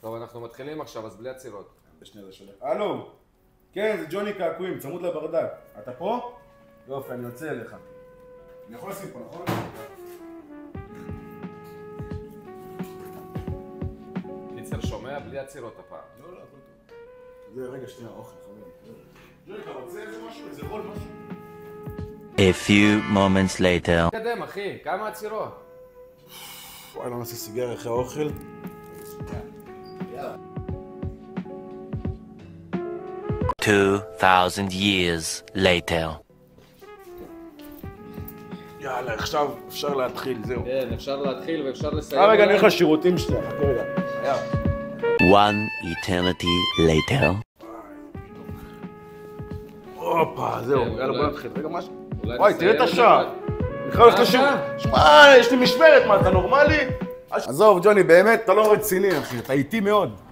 טוב, אנחנו מתחילים עכשיו, אז בלי עצירות. בשנייה זה שולח. הלו! כן, זה ג'וני קעקועים, צמוד לברדק. אתה פה? יופי, אני יוצא אליך. אני יכול לשים פה, נכון? קיצר שומע בלי עצירות הפעם. לא, הכל טוב. זה רגע שנייה, אוכל, חברים. ג'וני, אתה רוצה איזה משהו? איזה רול משהו? A few moments later. תקדם, אחי, כמה עצירות? וואי, לא נעשה סיגר אחרי האוכל. 2,000 years later. יאללה, עכשיו אפשר להתחיל, זהו. כן, אפשר להתחיל ואפשר לסיים. רגע, אני הולך לשירותים שנייה, חכה רגע. One eternity later. הופה, זהו, יאללה בוא נתחיל. רגע, משהו. וואי, תראה את השעה. אני חייב ללכת לשירות. שמע, יש לי משמרת, מה, אתה נורמלי? עזוב, ג'וני, באמת, אתה לא רציני, אחי, אתה איטי מאוד.